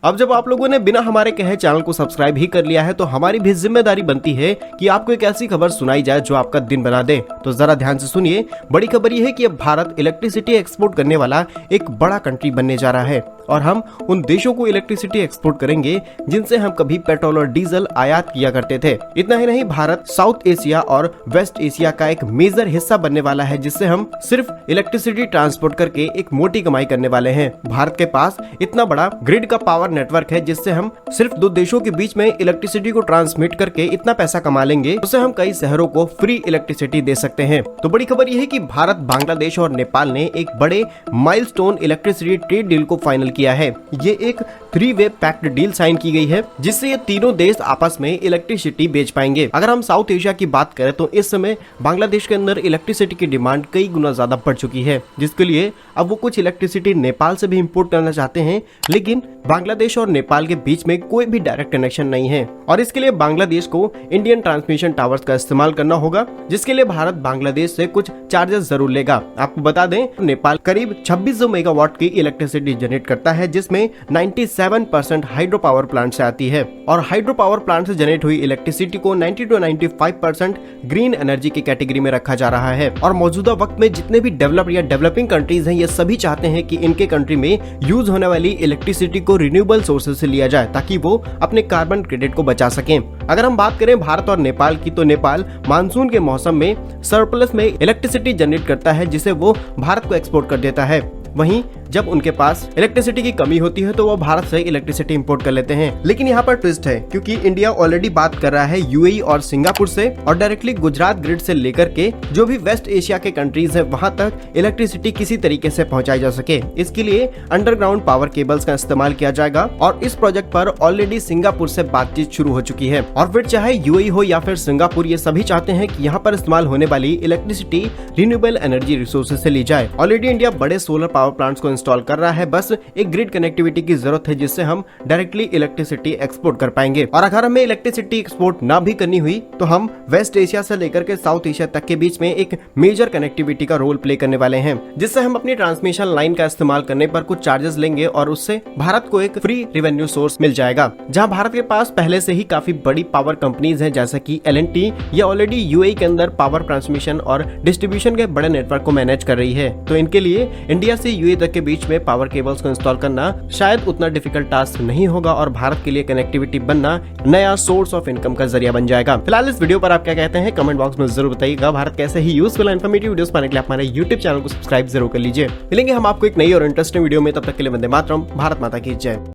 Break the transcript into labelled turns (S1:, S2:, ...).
S1: अब जब आप लोगों ने बिना हमारे कहे चैनल को सब्सक्राइब ही कर लिया है तो हमारी भी जिम्मेदारी बनती है कि आपको एक ऐसी खबर सुनाई जाए जो आपका दिन बना दे। तो जरा ध्यान से सुनिए। बड़ी खबर यह है कि अब भारत इलेक्ट्रिसिटी एक्सपोर्ट करने वाला एक बड़ा कंट्री बनने जा रहा है और हम उन देशों को इलेक्ट्रिसिटी एक्सपोर्ट करेंगे जिनसे हम कभी पेट्रोल और डीजल आयात किया करते थे। इतना ही नहीं, भारत साउथ एशिया और वेस्ट एशिया का एक मेजर हिस्सा बनने वाला है जिससे हम सिर्फ इलेक्ट्रिसिटी ट्रांसपोर्ट करके एक मोटी कमाई करने वाले हैं। भारत के पास इतना बड़ा ग्रिड का पावर नेटवर्क है जिससे हम सिर्फ दो देशों के बीच में इलेक्ट्रिसिटी को ट्रांसमिट करके इतना पैसा कमा लेंगे उससे हम कई शहरों को फ्री इलेक्ट्रिसिटी दे सकते हैं। तो बड़ी खबर यह है कि भारत, बांग्लादेश और नेपाल ने एक बड़े माइलस्टोन इलेक्ट्रिसिटी ट्रेड डील को फाइनल किया है। ये एक 3-वे पैक्ट डील साइन की गई है जिससे ये तीनों देश आपस में इलेक्ट्रिसिटी बेच पाएंगे। अगर हम साउथ एशिया की बात करें तो इस समय बांग्लादेश के अंदर इलेक्ट्रिसिटी की डिमांड कई गुना ज्यादा बढ़ चुकी है, जिसके लिए अब वो कुछ इलेक्ट्रिसिटी नेपाल से भी इंपोर्ट करना चाहते हैं, लेकिन बांग्लादेश और नेपाल के बीच में कोई भी डायरेक्ट कनेक्शन नहीं है और इसके लिए बांग्लादेश को इंडियन ट्रांसमिशन टावर्स का इस्तेमाल करना होगा, जिसके लिए भारत बांग्लादेश से कुछ चार्जेस जरूर लेगा। आपको बता दें, नेपाल करीब 2600 मेगावाट की इलेक्ट्रिसिटी जनरेट करता है जिसमें 97% हाइड्रो पावर प्लांट से आती है और हाइड्रो पावर प्लांट से जनरेट हुई इलेक्ट्रिसिटी को 90 to 95% ग्रीन एनर्जी की कैटेगरी में रखा जा रहा है। और मौजूदा वक्त में जितने भी डेवलप्ड या डेवलपिंग कंट्रीज हैं, ये सभी चाहते हैं कि इनके कंट्री में यूज होने वाली इलेक्ट्रिसिटी को रिन्यूएबल सोर्सेज से लिया जाए ताकि वो अपने कार्बन क्रेडिट को बचा सकें। अगर हम बात करें भारत और नेपाल की, तो नेपाल मानसून के मौसम में सरप्लस में इलेक्ट्रिसिटी जनरेट करता है जिसे वो भारत को एक्सपोर्ट कर देता है। वहीं जब उनके पास इलेक्ट्रिसिटी की कमी होती है तो वो भारत से इलेक्ट्रिसिटी इंपोर्ट कर लेते हैं। लेकिन यहाँ पर ट्विस्ट है, क्योंकि इंडिया ऑलरेडी बात कर रहा है यूएई और सिंगापुर से और डायरेक्टली गुजरात ग्रिड से लेकर के जो भी वेस्ट एशिया के कंट्रीज है वहां तक इलेक्ट्रिसिटी किसी तरीके से पहुंचाई जा सके। इसके लिए अंडरग्राउंड पावर केबल्स का इस्तेमाल किया जाएगा और इस प्रोजेक्ट पर ऑलरेडी सिंगापुर से बातचीत शुरू हो चुकी है। और फिर चाहे यूएई हो या फिर सिंगापुर, ये सभी चाहते हैं कि यहाँ पर इस्तेमाल होने वाली इलेक्ट्रिसिटी रिन्यूएबल एनर्जी रिसोर्सेज से ली जाए। ऑलरेडी इंडिया बड़े सोलर पावर प्लांट्स को इंस्टॉल कर रहा है, बस एक ग्रिड कनेक्टिविटी की जरूरत है जिससे हम डायरेक्टली इलेक्ट्रिसिटी एक्सपोर्ट कर पाएंगे। और अगर हमें इलेक्ट्रिसिटी एक्सपोर्ट ना भी करनी हुई तो हम वेस्ट एशिया से लेकर के साउथ एशिया तक के बीच में एक मेजर कनेक्टिविटी का रोल प्ले करने वाले हैं, जिससे हम अपनी ट्रांसमिशन लाइन का इस्तेमाल करने पर कुछ चार्जेस लेंगे और उससे भारत को एक फ्री रेवेन्यू सोर्स मिल जाएगा। जहां भारत के पास पहले से ही काफी बड़ी पावर कंपनीज हैं जैसे कि L&T, ये ऑलरेडी यूएई के अंदर पावर ट्रांसमिशन और डिस्ट्रीब्यूशन के बड़े नेटवर्क को मैनेज कर रही है। तो इनके लिए इंडिया से यूएई तक के बीच में पावर केबल्स को इंस्टॉल करना शायद उतना डिफिकल्ट टास्क नहीं होगा और भारत के लिए कनेक्टिविटी बनना नया सोर्स ऑफ इनकम का जरिया बन जाएगा। फिलहाल इस वीडियो पर आप क्या कहते हैं कमेंट बॉक्स में जरूर बताइएगा। भारत कैसे ही यूजफुल और इन्फॉर्मेटिव वीडियोस पाने के लिए हमारे यूट्यूब चैनल को सब्सक्राइब जरूर कर लीजिए। मिलेंगे हम आपको एक नई और इंटरेस्टिंग वीडियो में, तब तक के लिए वंदे मातरम, भारत माता की जय।